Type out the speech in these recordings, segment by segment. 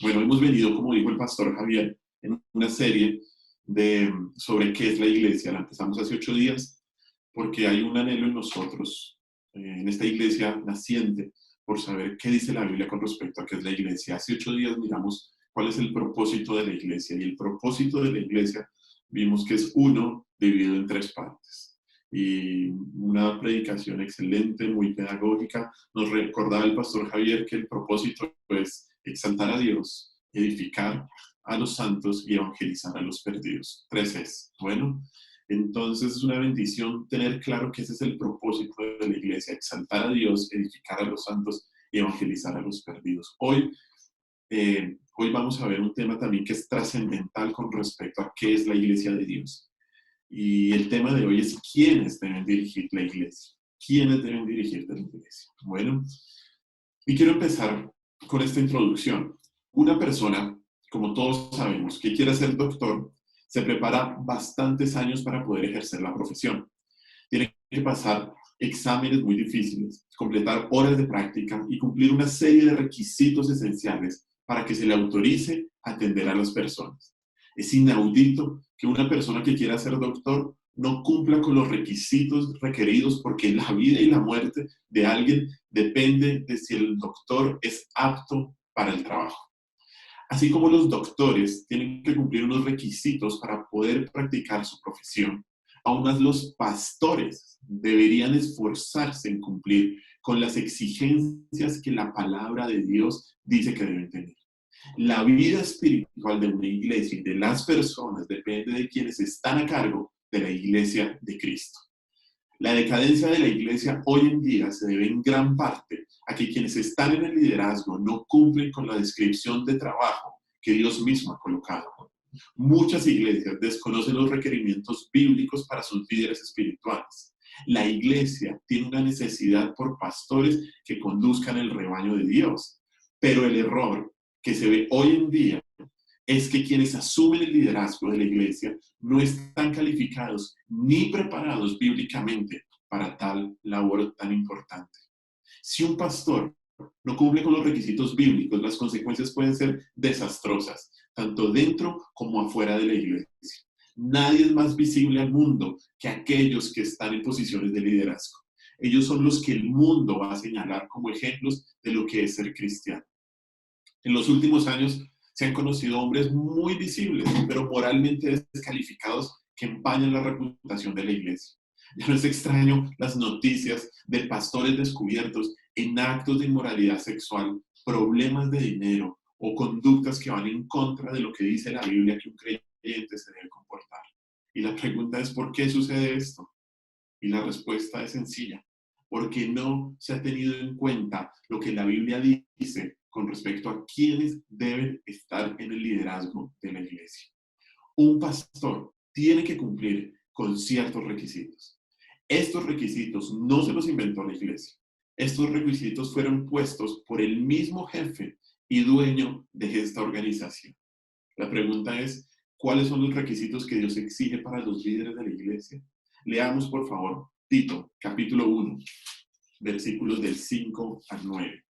Bueno, hemos venido, como dijo el pastor Javier, en una serie sobre qué es la iglesia. La empezamos hace 8 días porque hay un anhelo en nosotros, en esta iglesia naciente, por saber qué dice la Biblia con respecto a qué es la iglesia. Hace 8 días miramos cuál es el propósito de la iglesia, y el propósito de la iglesia vimos que es uno dividido en tres partes. Y una predicación excelente, muy pedagógica, nos recordaba el pastor Javier que el propósito es exaltar a Dios, edificar a los santos y evangelizar a los perdidos. 3 es. Bueno, entonces es una bendición tener claro que ese es el propósito de la iglesia: exaltar a Dios, edificar a los santos y evangelizar a los perdidos. Hoy vamos a ver un tema también que es trascendental con respecto a qué es la iglesia de Dios. Y el tema de hoy es quiénes deben dirigir la iglesia. ¿Quiénes deben dirigir la iglesia? Bueno, y quiero empezar con esta introducción. Una persona, como todos sabemos, que quiere ser doctor, se prepara bastantes años para poder ejercer la profesión. Tiene que pasar exámenes muy difíciles, completar horas de práctica y cumplir una serie de requisitos esenciales para que se le autorice a atender a las personas. Es inaudito que una persona que quiera ser doctor no cumpla con los requisitos requeridos, porque la vida y la muerte de alguien depende de si el doctor es apto para el trabajo. Así como los doctores tienen que cumplir unos requisitos para poder practicar su profesión, aún más los pastores deberían esforzarse en cumplir con las exigencias que la palabra de Dios dice que deben tener. La vida espiritual de una iglesia y de las personas depende de quienes están a cargo de la iglesia de Cristo. La decadencia de la iglesia hoy en día se debe en gran parte a que quienes están en el liderazgo no cumplen con la descripción de trabajo que Dios mismo ha colocado. Muchas iglesias desconocen los requerimientos bíblicos para sus líderes espirituales. La iglesia tiene una necesidad por pastores que conduzcan el rebaño de Dios, pero el error que se ve hoy en día es que quienes asumen el liderazgo de la iglesia no están calificados ni preparados bíblicamente para tal labor tan importante. Si un pastor no cumple con los requisitos bíblicos, las consecuencias pueden ser desastrosas, tanto dentro como afuera de la iglesia. Nadie es más visible al mundo que aquellos que están en posiciones de liderazgo. Ellos son los que el mundo va a señalar como ejemplos de lo que es ser cristiano. En los últimos años se han conocido hombres muy visibles, pero moralmente descalificados, que empañan la reputación de la iglesia. Ya no es extraño las noticias de pastores descubiertos en actos de inmoralidad sexual, problemas de dinero o conductas que van en contra de lo que dice la Biblia que un creyente se debe comportar. Y la pregunta es: ¿por qué sucede esto? Y la respuesta es sencilla: porque no se ha tenido en cuenta lo que la Biblia dice con respecto a quiénes deben estar en el liderazgo de la iglesia. Un pastor tiene que cumplir con ciertos requisitos. Estos requisitos no se los inventó la iglesia. Estos requisitos fueron puestos por el mismo jefe y dueño de esta organización. La pregunta es: ¿cuáles son los requisitos que Dios exige para los líderes de la iglesia? Leamos, por favor, Tito, capítulo 1, versículos del 5 al 9.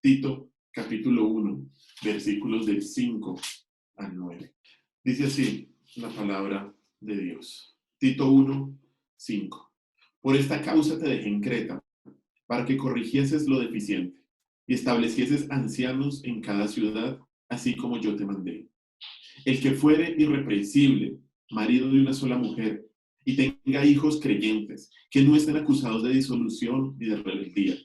Tito, capítulo 1, versículos del 5 al 9. Dice así la palabra de Dios. Tito 1, 5. Por esta causa te dejé en Creta, para que corrigieses lo deficiente y establecieses ancianos en cada ciudad, así como yo te mandé. El que fuere irreprensible, marido de una sola mujer, y tenga hijos creyentes, que no estén acusados de disolución ni de rebeldía,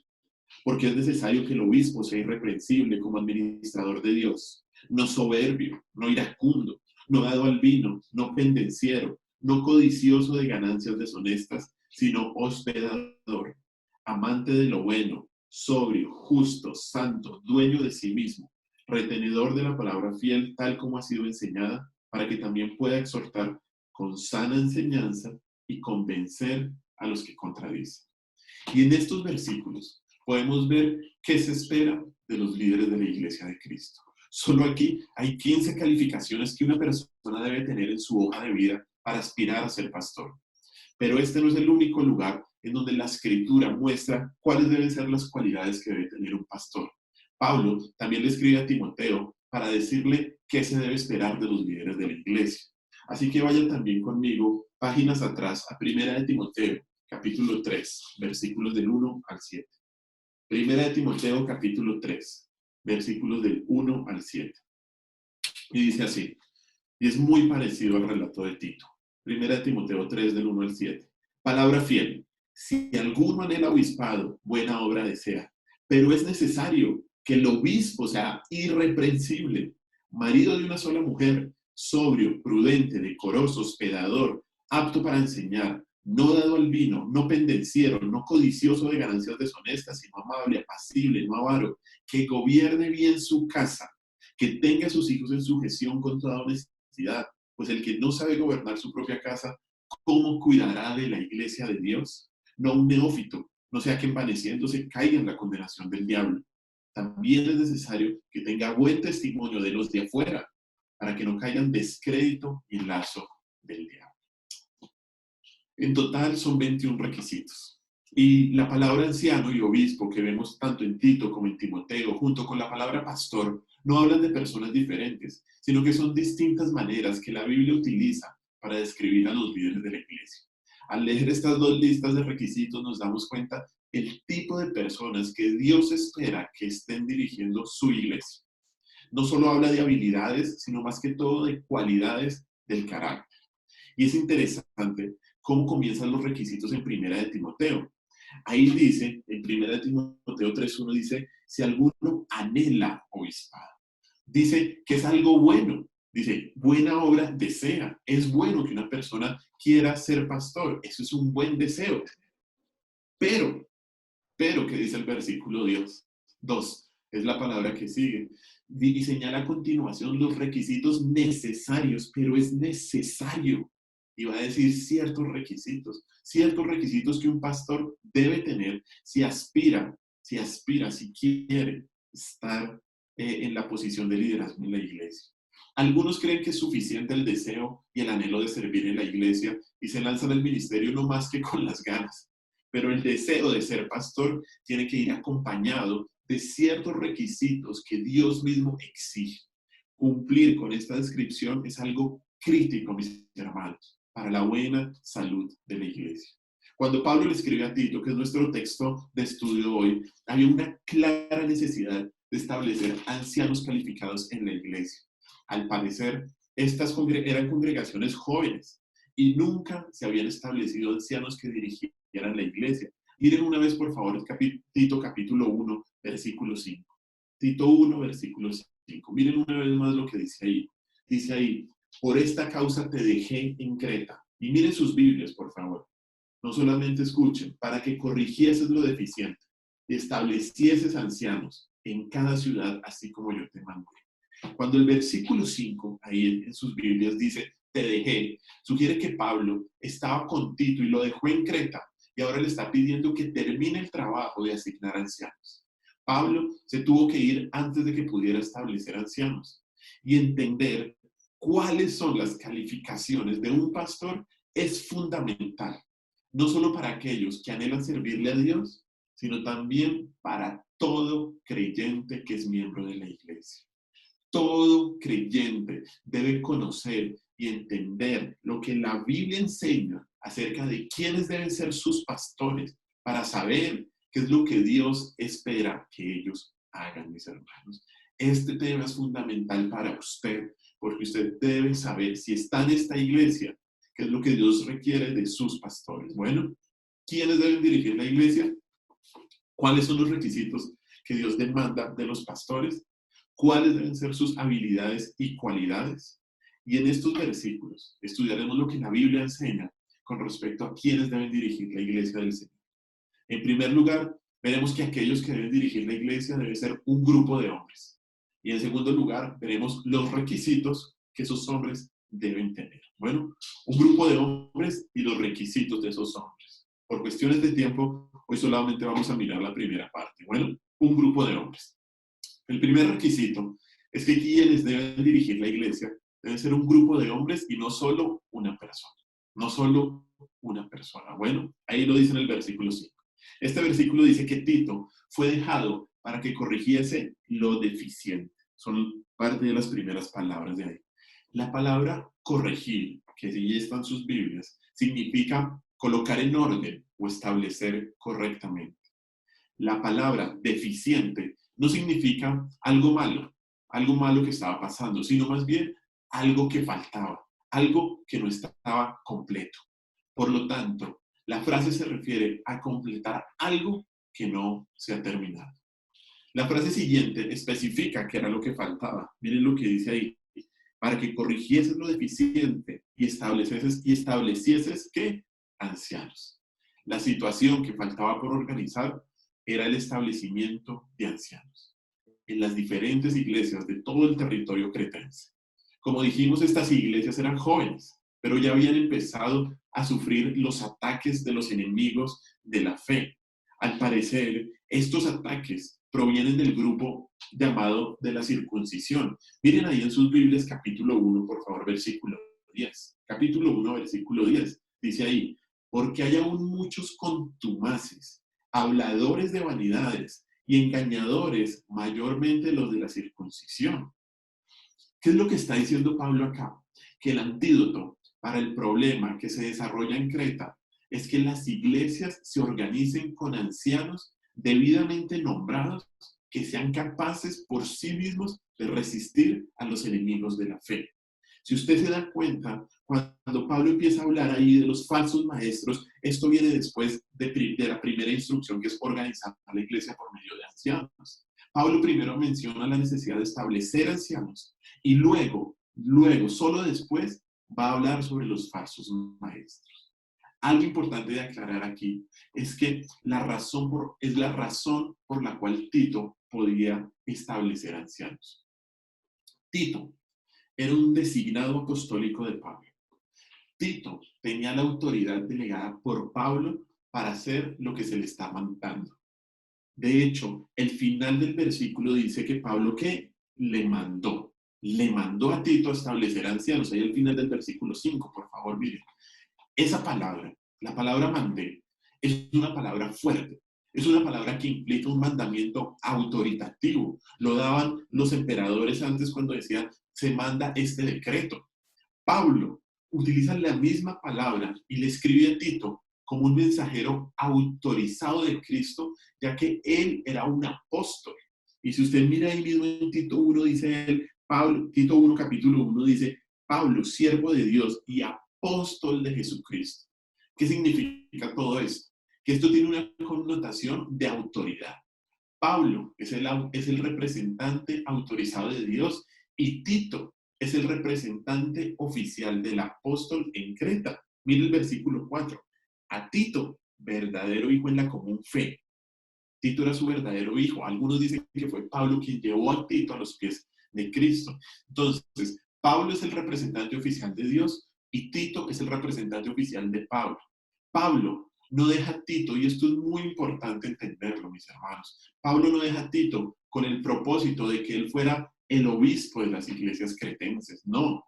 porque es necesario que el obispo sea irreprensible como administrador de Dios, no soberbio, no iracundo, no dado al vino, no pendenciero, no codicioso de ganancias deshonestas, sino hospedador, amante de lo bueno, sobrio, justo, santo, dueño de sí mismo, retenedor de la palabra fiel tal como ha sido enseñada, para que también pueda exhortar con sana enseñanza y convencer a los que contradicen. Y en estos versículos podemos ver qué se espera de los líderes de la Iglesia de Cristo. Solo aquí hay 15 calificaciones que una persona debe tener en su hoja de vida para aspirar a ser pastor. Pero este no es el único lugar en donde la Escritura muestra cuáles deben ser las cualidades que debe tener un pastor. Pablo también le escribe a Timoteo para decirle qué se debe esperar de los líderes de la iglesia. Así que vayan también conmigo páginas atrás a Primera de Timoteo, capítulo 3, versículos del 1 al 7. Primera de Timoteo, capítulo 3, versículos del 1 al 7. Y dice así, y es muy parecido al relato de Tito. Primera de Timoteo 3, del 1 al 7. Palabra fiel. Si alguno anhela obispado, buena obra desea. Pero es necesario que el obispo sea irreprensible, marido de una sola mujer, sobrio, prudente, decoroso, hospedador, apto para enseñar, no dado al vino, no pendenciero, no codicioso de ganancias deshonestas, sino amable, apacible, no avaro, que gobierne bien su casa, que tenga a sus hijos en sujeción con toda honestidad, pues el que no sabe gobernar su propia casa, ¿cómo cuidará de la iglesia de Dios? No un neófito, no sea que envaneciéndose caiga en la condenación del diablo. También es necesario que tenga buen testimonio de los de afuera, para que no caigan descrédito y lazo del diablo. En total son 21 requisitos. Y la palabra anciano y obispo que vemos tanto en Tito como en Timoteo, junto con la palabra pastor, no hablan de personas diferentes, sino que son distintas maneras que la Biblia utiliza para describir a los líderes de la iglesia. Al leer estas dos listas de requisitos nos damos cuenta el tipo de personas que Dios espera que estén dirigiendo su iglesia. No solo habla de habilidades, sino más que todo de cualidades del carácter. Y es interesante cómo comienzan los requisitos en Primera de Timoteo. Ahí dice, en Primera de Timoteo 3:1 dice, si alguno anhela obispado. Dice que es algo bueno. Dice, buena obra desea. Es bueno que una persona quiera ser pastor. Eso es un buen deseo. Pero, ¿qué dice el versículo 2? Es la palabra que sigue. Y señala a continuación los requisitos necesarios, pero es necesario. Y va a decir ciertos requisitos que un pastor debe tener si aspira, si quiere estar en la posición de liderazgo en la iglesia. Algunos creen que es suficiente el deseo y el anhelo de servir en la iglesia y se lanzan al ministerio no más que con las ganas. Pero el deseo de ser pastor tiene que ir acompañado de ciertos requisitos que Dios mismo exige. Cumplir con esta descripción es algo crítico, mis hermanos, para la buena salud de la iglesia. Cuando Pablo le escribe a Tito, que es nuestro texto de estudio hoy, había una clara necesidad de establecer ancianos calificados en la iglesia. Al parecer, estas eran congregaciones jóvenes y nunca se habían establecido ancianos que dirigieran la iglesia. Miren una vez, por favor, Tito capítulo 1, versículo 5. Tito 1, versículo 5. Miren una vez más lo que dice ahí. Dice ahí, por esta causa te dejé en Creta. Y miren sus Biblias, por favor. No solamente escuchen, para que corrigieses lo deficiente y establecieses ancianos en cada ciudad, así como yo te mandé. Cuando el versículo 5, ahí en sus Biblias, dice, te dejé, sugiere que Pablo estaba con Tito y lo dejó en Creta y ahora le está pidiendo que termine el trabajo de asignar ancianos. Pablo se tuvo que ir antes de que pudiera establecer ancianos y entender cuáles son las calificaciones de un pastor es fundamental, no solo para aquellos que anhelan servirle a Dios, sino también para todo creyente que es miembro de la iglesia. Todo creyente debe conocer y entender lo que la Biblia enseña acerca de quiénes deben ser sus pastores para saber qué es lo que Dios espera que ellos hagan, mis hermanos. Este tema es fundamental para usted, porque usted debe saber si está en esta iglesia, qué es lo que Dios requiere de sus pastores. Bueno, ¿quiénes deben dirigir la iglesia? ¿Cuáles son los requisitos que Dios demanda de los pastores? ¿Cuáles deben ser sus habilidades y cualidades? Y en estos versículos estudiaremos lo que la Biblia enseña con respecto a quiénes deben dirigir la iglesia del Señor. En primer lugar, veremos que aquellos que deben dirigir la iglesia debe ser un grupo de hombres. Y en segundo lugar, veremos los requisitos que esos hombres deben tener. Bueno, un grupo de hombres y los requisitos de esos hombres. Por cuestiones de tiempo, hoy solamente vamos a mirar la primera parte. Bueno, un grupo de hombres. El primer requisito es que quienes deben dirigir la iglesia deben ser un grupo de hombres y no solo una persona, no solo una persona. Bueno, ahí lo dice en el versículo 5. Este versículo dice que Tito fue dejado para que corrigiese lo deficiente. Son parte de las primeras palabras de ahí. La palabra corregir, que sí está en sus Biblias, significa colocar en orden o establecer correctamente. La palabra deficiente no significa algo malo que estaba pasando, sino más bien algo que faltaba, algo que no estaba completo. Por lo tanto, la frase se refiere a completar algo que no se ha terminado. La frase siguiente especifica qué era lo que faltaba. Miren lo que dice ahí. Para que corrigieses lo deficiente y establecieses ¿qué? Ancianos. La situación que faltaba por organizar era el establecimiento de ancianos en las diferentes iglesias de todo el territorio cretense. Como dijimos, estas iglesias eran jóvenes, pero ya habían empezado a sufrir los ataques de los enemigos de la fe. Al parecer, estos ataques provienen del grupo llamado de la circuncisión. Miren ahí en sus Biblias capítulo 1, por favor, versículo 10. Capítulo 1, versículo 10. Dice ahí, porque hay aún muchos contumaces, habladores de vanidades y engañadores, mayormente los de la circuncisión. ¿Qué es lo que está diciendo Pablo acá? Que el antídoto para el problema que se desarrolla en Creta es que las iglesias se organicen con ancianos debidamente nombrados que sean capaces por sí mismos de resistir a los enemigos de la fe. Si usted se da cuenta, cuando Pablo empieza a hablar ahí de los falsos maestros, esto viene después de la primera instrucción, que es organizar a la iglesia por medio de ancianos. Pablo primero menciona la necesidad de establecer ancianos y luego, solo después, va a hablar sobre los falsos maestros. Algo importante de aclarar aquí es que es la razón por la cual Tito podía establecer ancianos. Tito era un designado apostólico de Pablo. Tito tenía la autoridad delegada por Pablo para hacer lo que se le está mandando. De hecho, el final del versículo dice que Pablo, ¿qué? Le mandó a Tito a establecer ancianos. Ahí al final del versículo 5, por favor, miren. Esa palabra, la palabra mandé, es una palabra fuerte. Es una palabra que implica un mandamiento autoritativo. Lo daban los emperadores antes cuando decían, se manda este decreto. Pablo utiliza la misma palabra y le escribe a Tito como un mensajero autorizado de Cristo, ya que él era un apóstol. Y si usted mira ahí mismo en Tito 1, dice él, Tito 1, capítulo 1, dice, Pablo, siervo de Dios y apóstol de Jesucristo. ¿Qué significa todo esto? Que esto tiene una connotación de autoridad. Pablo es el representante autorizado de Dios y Tito es el representante oficial del apóstol en Creta. Mire el versículo 4. A Tito, verdadero hijo en la común fe. Tito era su verdadero hijo. Algunos dicen que fue Pablo quien llevó a Tito a los pies de Cristo. Entonces, Pablo es el representante oficial de Dios y Tito es el representante oficial de Pablo. Pablo no deja a Tito, y esto es muy importante entenderlo, mis hermanos. Pablo no deja a Tito con el propósito de que él fuera el obispo de las iglesias cretenses. No.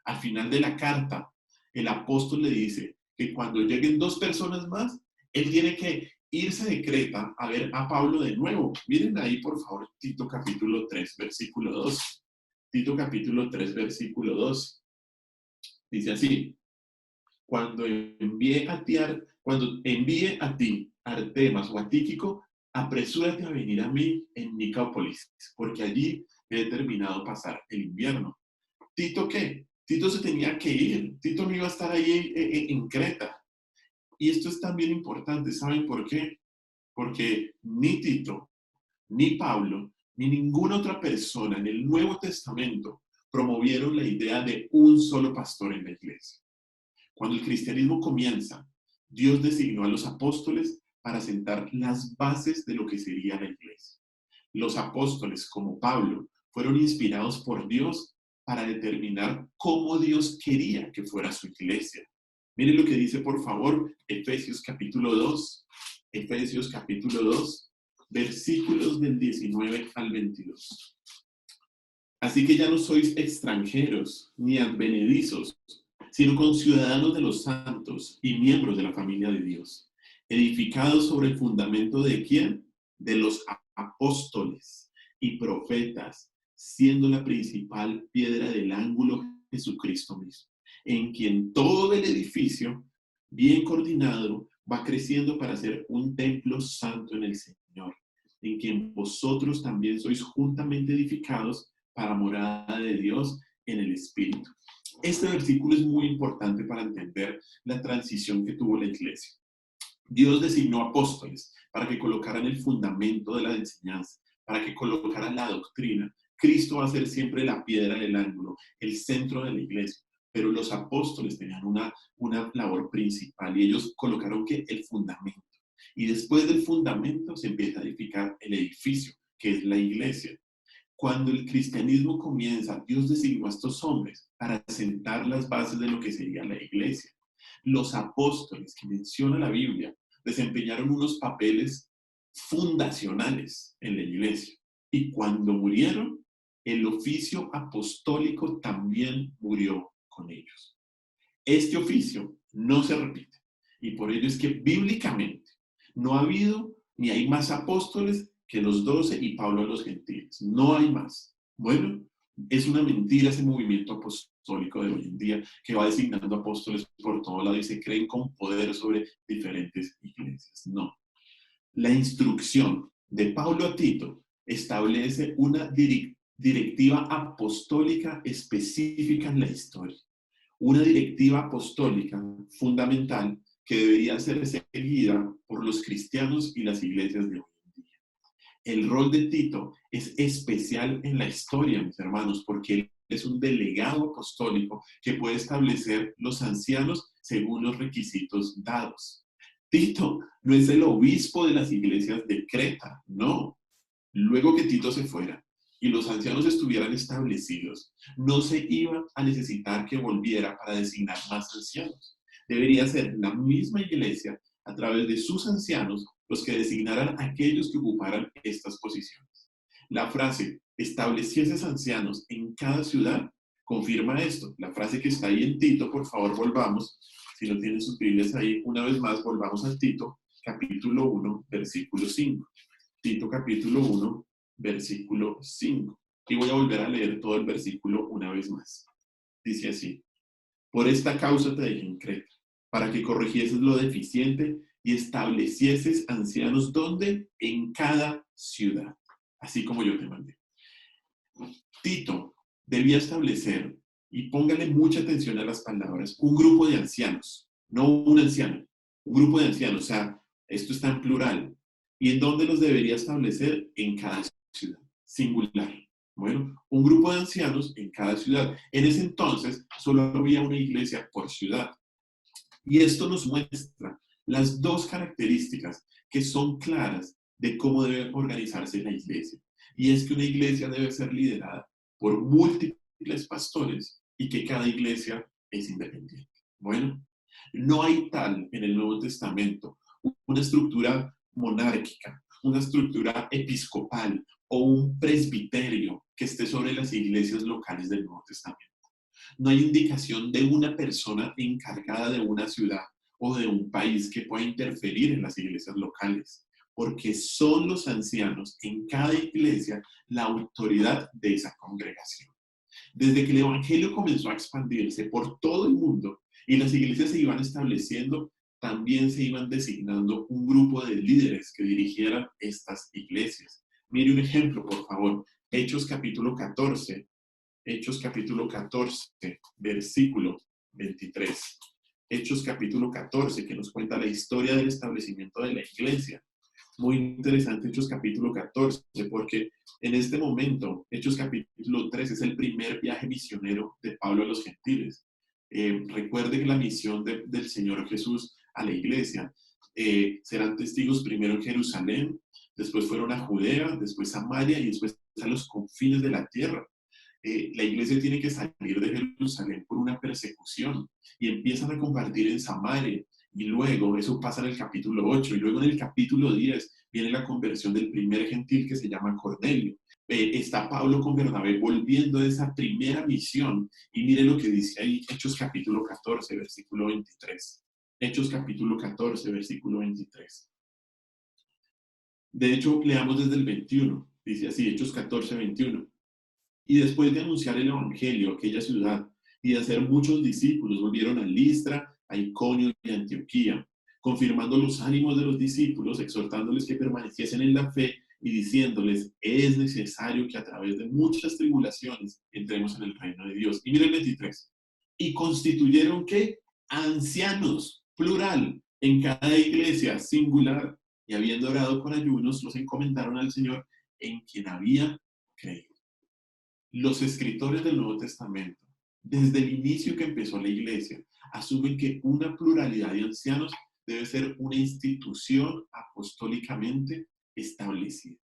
Al final de la carta, el apóstol le dice que cuando lleguen 2 personas más, él tiene que irse de Creta a ver a Pablo de nuevo. Miren ahí, por favor, Tito capítulo 3, versículo 2. Tito capítulo 3, versículo 2. Dice así, cuando envíe a ti Artemas o a Tíquico, apresúrate a venir a mí en Nicópolis, porque allí he determinado pasar el invierno. ¿Tito qué? Tito se tenía que ir. Tito no iba a estar ahí en Creta. Y esto es también importante. ¿Saben por qué? Porque ni Tito, ni Pablo, ni ninguna otra persona en el Nuevo Testamento promovieron la idea de un solo pastor en la iglesia. Cuando el cristianismo comienza, Dios designó a los apóstoles para sentar las bases de lo que sería la iglesia. Los apóstoles, como Pablo, fueron inspirados por Dios para determinar cómo Dios quería que fuera su iglesia. Miren lo que dice, por favor, Efesios capítulo 2, versículos del 19 al 22. Así que ya no sois extranjeros ni advenedizos, sino con ciudadanos de los santos y miembros de la familia de Dios, edificados sobre el fundamento de ¿quién? De los apóstoles y profetas, siendo la principal piedra del ángulo Jesucristo mismo, en quien todo el edificio, bien coordinado, va creciendo para ser un templo santo en el Señor, en quien vosotros también sois juntamente edificados para morada de Dios en el Espíritu. Este versículo es muy importante para entender la transición que tuvo la iglesia. Dios designó apóstoles para que colocaran el fundamento de la enseñanza, para que colocaran la doctrina. Cristo va a ser siempre la piedra del ángulo, el centro de la iglesia. Pero los apóstoles tenían una labor principal y ellos colocaron ¿qué? El fundamento. Y después del fundamento se empieza a edificar el edificio, que es la iglesia. Cuando el cristianismo comienza, Dios designó a estos hombres para sentar las bases de lo que sería la iglesia. Los apóstoles que menciona la Biblia desempeñaron unos papeles fundacionales en la iglesia. Y cuando murieron, el oficio apostólico también murió con ellos. Este oficio no se repite. Y por ello es que bíblicamente no ha habido ni hay más apóstoles que los 12 y Pablo a los gentiles. No hay más. Bueno, es una mentira ese movimiento apostólico de hoy en día que va designando apóstoles por todo lado y se creen con poder sobre diferentes iglesias. No. La instrucción de Pablo a Tito establece una directiva apostólica específica en la historia. Una directiva apostólica fundamental que debería ser seguida por los cristianos y las iglesias de hoy en día. El rol de Tito es especial en la historia, mis hermanos, porque él es un delegado apostólico que puede establecer los ancianos según los requisitos dados. Tito no es el obispo de las iglesias de Creta, no. Luego que Tito se fuera y los ancianos estuvieran establecidos, no se iba a necesitar que volviera para designar más ancianos. Debería ser la misma iglesia, a través de sus ancianos, los que designaran a aquellos que ocuparan estas posiciones. La frase, estableciese ancianos en cada ciudad, confirma esto. La frase que está ahí en Tito, por favor, volvamos. Si no tienen sus Biblias ahí, una vez más, volvamos al Tito, capítulo 1, versículo 5. Tito, capítulo 1, versículo 5. Y voy a volver a leer todo el versículo una vez más. Dice así: por esta causa te dejé en Creta, para que corrigieses lo deficiente y establecieses ancianos, ¿dónde? En cada ciudad, así como yo te mandé. Tito debía establecer, y póngale mucha atención a las palabras, un grupo de ancianos, no un anciano, un grupo de ancianos, o sea, esto está en plural. ¿Y en dónde los debería establecer? En cada ciudad, singular. Bueno, un grupo de ancianos en cada ciudad. En ese entonces solo había una iglesia por ciudad. Y esto nos muestra las dos características que son claras de cómo debe organizarse la iglesia. Y es que una iglesia debe ser liderada por múltiples pastores y que cada iglesia es independiente. Bueno, no hay tal en el Nuevo Testamento una estructura monárquica, una estructura episcopal o un presbiterio que esté sobre las iglesias locales del Nuevo Testamento. No hay indicación de una persona encargada de una ciudad o de un país que pueda interferir en las iglesias locales, porque son los ancianos en cada iglesia la autoridad de esa congregación. Desde que el evangelio comenzó a expandirse por todo el mundo y las iglesias se iban estableciendo, también se iban designando un grupo de líderes que dirigieran estas iglesias. Mire un ejemplo, por favor. Hechos capítulo 14. Hechos capítulo 14, versículo 23. Hechos capítulo 14, que nos cuenta la historia del establecimiento de la iglesia. Muy interesante Hechos capítulo 14, porque en este momento, Hechos capítulo 13 es el primer viaje misionero de Pablo a los gentiles. Recuerde que la misión del Señor Jesús a la iglesia serán testigos primero en Jerusalén, después fueron a Judea, después a Samaria y después a los confines de la tierra. La iglesia tiene que salir de Jerusalén por una persecución y empiezan a compartir en Samaria. Y luego, eso pasa en el capítulo 8, y luego en el capítulo 10 viene la conversión del primer gentil que se llama Cornelio. está Pablo con Bernabé volviendo de esa primera misión. Y mire lo que dice ahí, Hechos capítulo 14, versículo 23. Hechos capítulo 14, versículo 23. De hecho, leamos desde el 21. Dice así, Hechos 14, 21. Y después de anunciar el evangelio a aquella ciudad y de hacer muchos discípulos, volvieron a Listra, a Iconio y a Antioquía, confirmando los ánimos de los discípulos, exhortándoles que permaneciesen en la fe y diciéndoles, es necesario que a través de muchas tribulaciones entremos en el reino de Dios. Y miren el 23. Y constituyeron, ¿qué? Ancianos, plural, en cada iglesia, singular, y habiendo orado con ayunos, los encomendaron al Señor en quien había creído. Los escritores del Nuevo Testamento, desde el inicio que empezó la iglesia, asumen que una pluralidad de ancianos debe ser una institución apostólicamente establecida.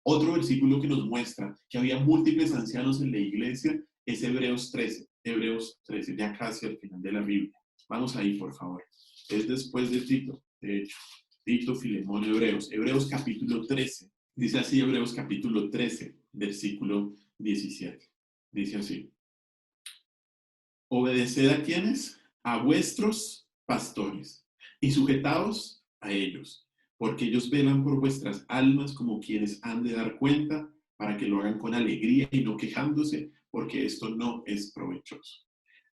Otro versículo que nos muestra que había múltiples ancianos en la iglesia es Hebreos 13. Hebreos 13, ya casi al final de la Biblia. Vamos ahí, por favor. Es después de Tito, de hecho. Tito, Filemón, Hebreos. Hebreos capítulo 13. Dice así Hebreos capítulo 13, versículo 17. Dice así. Obedeced a quienes, a vuestros pastores, y sujetaos a ellos, porque ellos velan por vuestras almas como quienes han de dar cuenta, para que lo hagan con alegría y no quejándose, porque esto no es provechoso.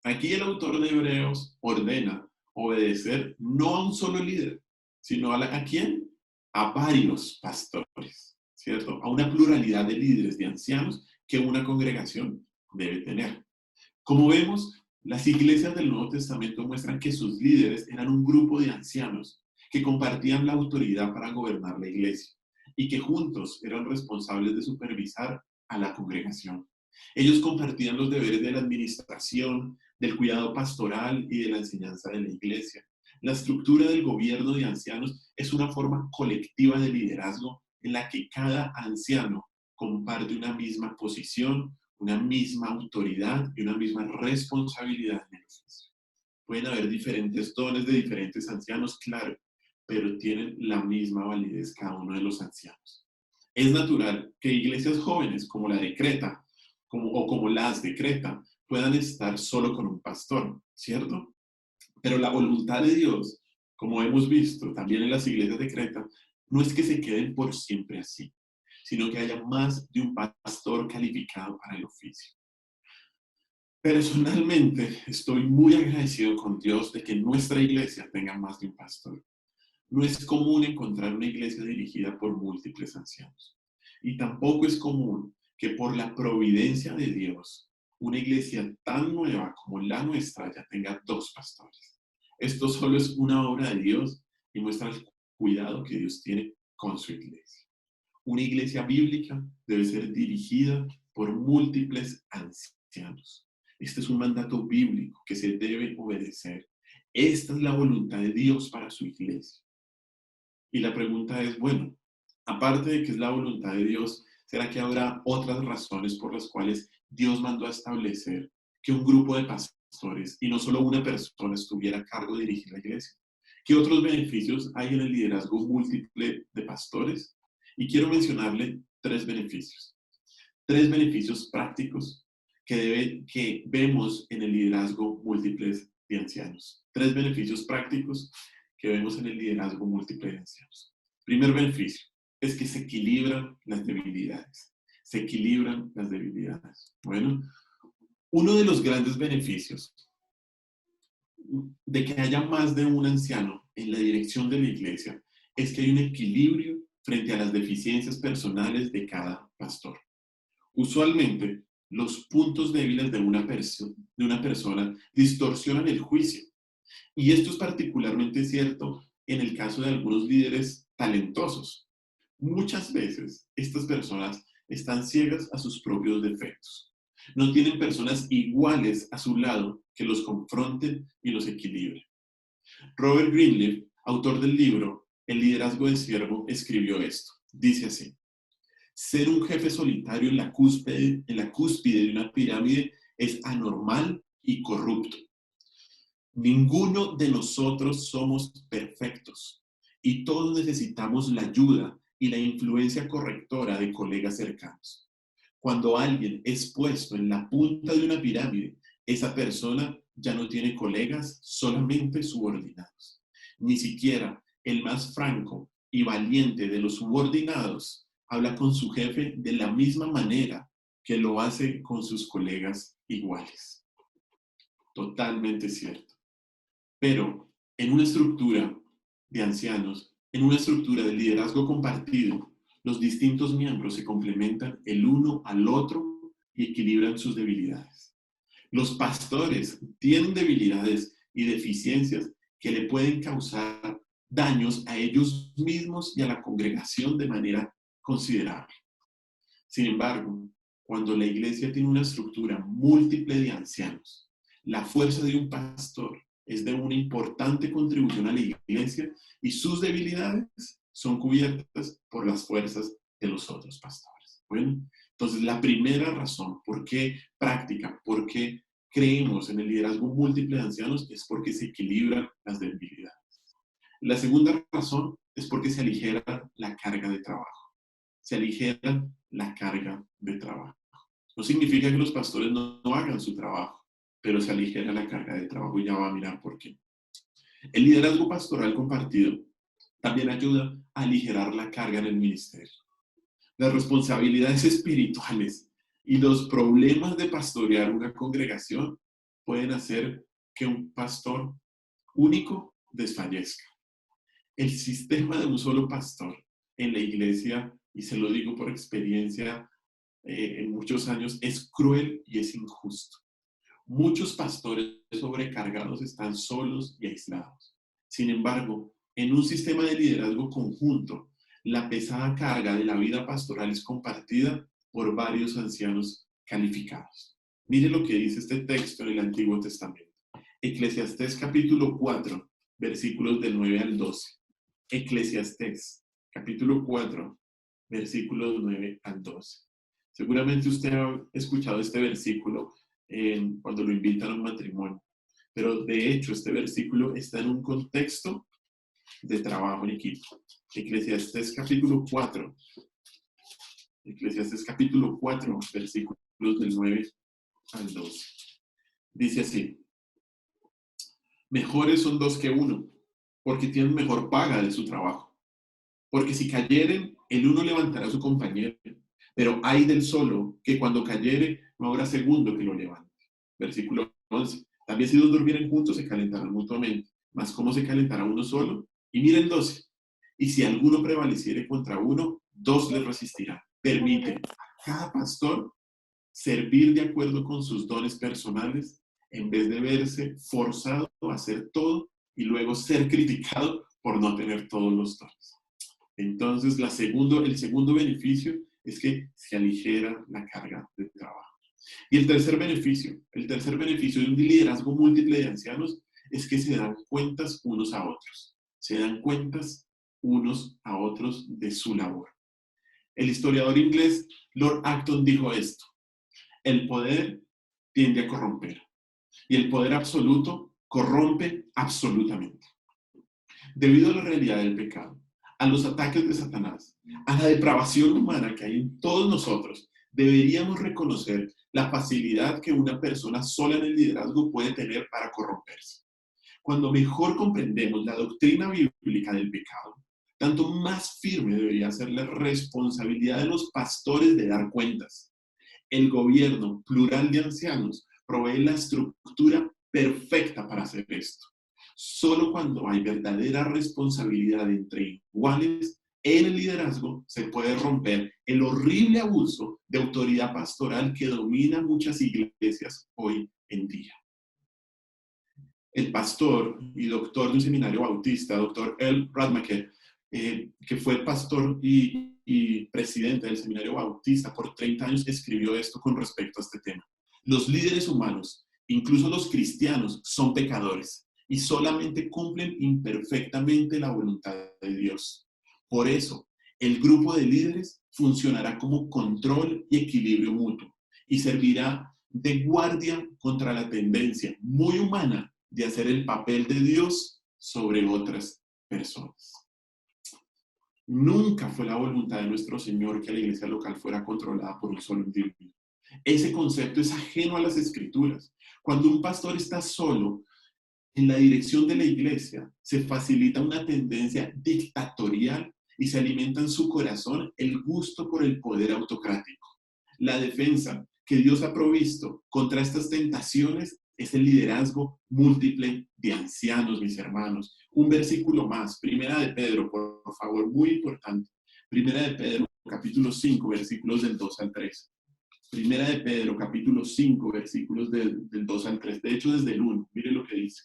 Aquí el autor de Hebreos ordena obedecer no a un solo líder, sino ¿a quién? A varios pastores, ¿cierto? A una pluralidad de líderes, de ancianos que una congregación debe tener. Como vemos, las iglesias del Nuevo Testamento muestran que sus líderes eran un grupo de ancianos que compartían la autoridad para gobernar la iglesia y que juntos eran responsables de supervisar a la congregación. Ellos compartían los deberes de la administración, del cuidado pastoral y de la enseñanza de la iglesia. La estructura del gobierno de ancianos es una forma colectiva de liderazgo en la que cada anciano comparte una misma posición, una misma autoridad y una misma responsabilidad en el oficio. Pueden haber diferentes dones de diferentes ancianos, claro, pero tienen la misma validez cada uno de los ancianos. Es natural que iglesias jóvenes como la de Creta o como las de Creta puedan estar solo con un pastor, ¿cierto? Pero la voluntad de Dios, como hemos visto también en las iglesias de Creta, no es que se queden por siempre así, sino que haya más de un pastor calificado para el oficio. Personalmente, estoy muy agradecido con Dios de que nuestra iglesia tenga más de un pastor. No es común encontrar una iglesia dirigida por múltiples ancianos. Y tampoco es común que por la providencia de Dios, una iglesia tan nueva como la nuestra ya tenga dos pastores. Esto solo es una obra de Dios y muestra el cuidado que Dios tiene con su iglesia. Una iglesia bíblica debe ser dirigida por múltiples ancianos. Este es un mandato bíblico que se debe obedecer. Esta es la voluntad de Dios para su iglesia. Y la pregunta es, bueno, aparte de que es la voluntad de Dios, ¿será que habrá otras razones por las cuales Dios mandó a establecer que un grupo de pastores y no solo una persona estuviera a cargo de dirigir la iglesia? ¿Qué otros beneficios hay en el liderazgo múltiple de pastores? Y quiero mencionarle tres beneficios. Tres beneficios prácticos que vemos en el liderazgo múltiple de ancianos. Tres beneficios prácticos que vemos en el liderazgo múltiple de ancianos. Primer beneficio es que se equilibran las debilidades. Se equilibran las debilidades. Bueno, uno de los grandes beneficios de que haya más de un anciano en la dirección de la iglesia es que hay un equilibrio frente a las deficiencias personales de cada pastor. Usualmente, los puntos débiles de una persona distorsionan el juicio. Y esto es particularmente cierto en el caso de algunos líderes talentosos. Muchas veces estas personas están ciegas a sus propios defectos. No tienen personas iguales a su lado que los confronten y los equilibren. Robert Greenleaf, autor del libro El liderazgo de siervo, escribió esto. Dice así: ser un jefe solitario en la cúspide de una pirámide es anormal y corrupto. Ninguno de nosotros somos perfectos y todos necesitamos la ayuda y la influencia correctora de colegas cercanos. Cuando alguien es puesto en la punta de una pirámide, esa persona ya no tiene colegas, solamente subordinados. Ni siquiera el más franco y valiente de los subordinados habla con su jefe de la misma manera que lo hace con sus colegas iguales. Totalmente cierto. Pero en una estructura de ancianos, en una estructura de liderazgo compartido, los distintos miembros se complementan el uno al otro y equilibran sus debilidades. Los pastores tienen debilidades y deficiencias que le pueden causar daños a ellos mismos y a la congregación de manera considerable. Sin embargo, cuando la iglesia tiene una estructura múltiple de ancianos, la fuerza de un pastor es de una importante contribución a la iglesia y sus debilidades son cubiertas por las fuerzas de los otros pastores. Bueno, entonces la primera razón por qué práctica, por qué creemos en el liderazgo múltiple de ancianos es porque se equilibran las debilidades. La segunda razón es porque se aligera la carga de trabajo. Se aligera la carga de trabajo. No significa que los pastores no hagan su trabajo, pero se aligera la carga de trabajo y ya va a mirar por qué. El liderazgo pastoral compartido también ayuda a aligerar la carga en el ministerio. Las responsabilidades espirituales y los problemas de pastorear una congregación pueden hacer que un pastor único desfallezca. El sistema de un solo pastor en la iglesia, y se lo digo por experiencia en muchos años, es cruel y es injusto. Muchos pastores sobrecargados están solos y aislados. Sin embargo, en un sistema de liderazgo conjunto, la pesada carga de la vida pastoral es compartida por varios ancianos calificados. Mire lo que dice este texto en el Antiguo Testamento. Eclesiastés capítulo 4, versículos del 9 al 12. Eclesiastés capítulo 4, versículos 9 al 12. Seguramente usted ha escuchado este versículo cuando lo invitan a un matrimonio, pero de hecho este versículo está en un contexto de trabajo en equipo. Eclesiastés capítulo 4, versículos del 9 al 12. Dice así: mejores son dos que uno, porque tienen mejor paga de su trabajo. Porque si cayeren, el uno levantará a su compañero, pero ay del solo, que cuando cayere no habrá segundo que lo levante. Versículo 11. También si dos durmieren juntos se calentarán mutuamente, mas ¿cómo se calentará uno solo? Y miren 12. Y si alguno prevaleciere contra uno, dos le resistirán. Permite a cada pastor servir de acuerdo con sus dones personales, en vez de verse forzado a hacer todo y luego ser criticado por no tener todos los dones. Entonces, el segundo beneficio es que se aligera la carga de trabajo. Y el tercer beneficio de un liderazgo múltiple de ancianos es que se dan cuentas unos a otros. Se dan cuentas unos a otros de su labor. El historiador inglés Lord Acton dijo esto: el poder tiende a corromper y el poder absoluto corrompe absolutamente. Debido a la realidad del pecado, a los ataques de Satanás, a la depravación humana que hay en todos nosotros, deberíamos reconocer la facilidad que una persona sola en el liderazgo puede tener para corromperse. Cuando mejor comprendemos la doctrina bíblica del pecado, tanto más firme debería ser la responsabilidad de los pastores de dar cuentas. El gobierno plural de ancianos provee la estructura perfecta para hacer esto. Solo cuando hay verdadera responsabilidad entre iguales en el liderazgo se puede romper el horrible abuso de autoridad pastoral que domina muchas iglesias hoy en día. El pastor y doctor de un seminario bautista, doctor L. Radmacher, que fue pastor y presidente del seminario bautista por 30 años, escribió esto con respecto a este tema. Los líderes humanos, incluso los cristianos, son pecadores y solamente cumplen imperfectamente la voluntad de Dios. Por eso, el grupo de líderes funcionará como control y equilibrio mutuo y servirá de guardia contra la tendencia muy humana de hacer el papel de Dios sobre otras personas. Nunca fue la voluntad de nuestro Señor que la iglesia local fuera controlada por un solo individuo. Ese concepto es ajeno a las Escrituras. Cuando un pastor está solo en la dirección de la iglesia, se facilita una tendencia dictatorial y se alimenta en su corazón el gusto por el poder autocrático. La defensa que Dios ha provisto contra estas tentaciones es el liderazgo múltiple de ancianos, mis hermanos. Un versículo más, Primera de Pedro, por favor, muy importante. Primera de Pedro, capítulo 5, versículos del 2 al 3. Primera de Pedro, capítulo 5, versículos del 2 al 3. De hecho, desde el 1, mire lo que dice.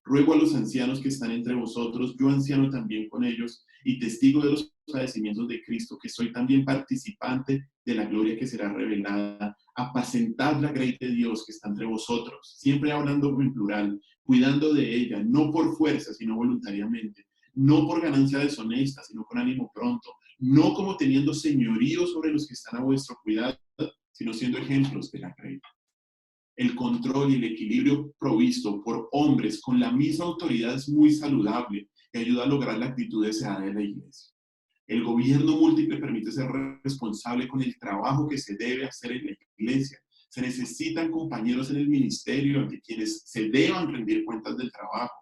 Ruego a los ancianos que están entre vosotros, yo anciano también con ellos, y testigo de los padecimientos de Cristo, que soy también participante de la gloria que será revelada, apacentad la grey de Dios que está entre vosotros, siempre hablando en plural, cuidando de ella, no por fuerza, sino voluntariamente, no por ganancia deshonesta, sino con ánimo pronto, no como teniendo señorío sobre los que están a vuestro cuidado, sino siendo ejemplos de la grey. El control y el equilibrio provisto por hombres con la misma autoridad es muy saludable y ayuda a lograr la actitud deseada de la iglesia. El gobierno múltiple permite ser responsable con el trabajo que se debe hacer en la iglesia. Se necesitan compañeros en el ministerio ante quienes se deban rendir cuentas del trabajo.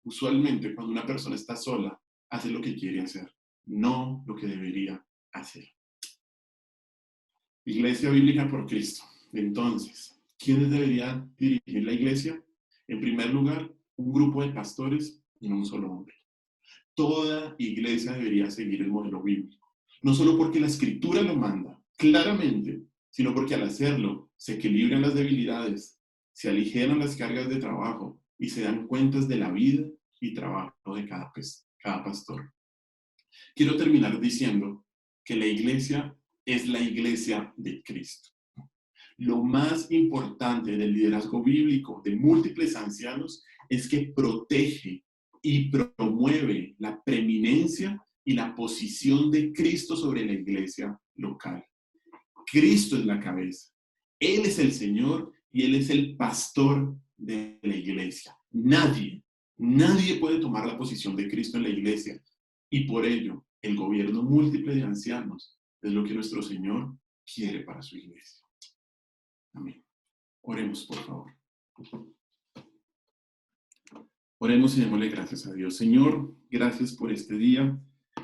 Usualmente, cuando una persona está sola, hace lo que quiere hacer, no lo que debería hacer. Iglesia Bíblica por Cristo. Entonces, ¿quiénes deberían dirigir la iglesia? En primer lugar, un grupo de pastores y no un solo hombre. Toda iglesia debería seguir el modelo bíblico. No solo porque la Escritura lo manda, claramente, sino porque al hacerlo se equilibran las debilidades, se aligeran las cargas de trabajo y se dan cuentas de la vida y trabajo de cada pastor. Quiero terminar diciendo que la iglesia es la iglesia de Cristo. Lo más importante del liderazgo bíblico de múltiples ancianos es que protege y promueve la preeminencia y la posición de Cristo sobre la iglesia local. Cristo es la cabeza. Él es el Señor y Él es el pastor de la iglesia. Nadie puede tomar la posición de Cristo en la iglesia. Y por ello, el gobierno múltiple de ancianos es lo que nuestro Señor quiere para su iglesia. Amén. Oremos, por favor. Oremos y démosle gracias a Dios. Señor, gracias por este día.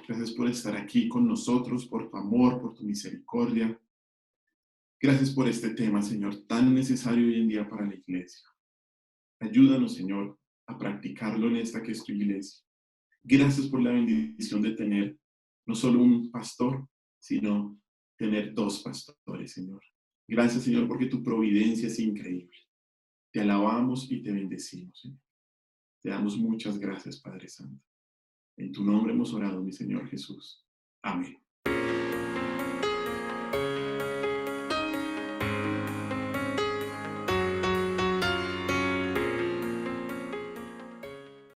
Gracias por estar aquí con nosotros, por tu amor, por tu misericordia. Gracias por este tema, Señor, tan necesario hoy en día para la iglesia. Ayúdanos, Señor, a practicarlo en esta que es tu iglesia. Gracias por la bendición de tener no solo un pastor, sino tener dos pastores, Señor. Gracias, Señor, porque tu providencia es increíble. Te alabamos y te bendecimos, Señor. Te damos muchas gracias, Padre Santo. En tu nombre hemos orado, mi Señor Jesús. Amén.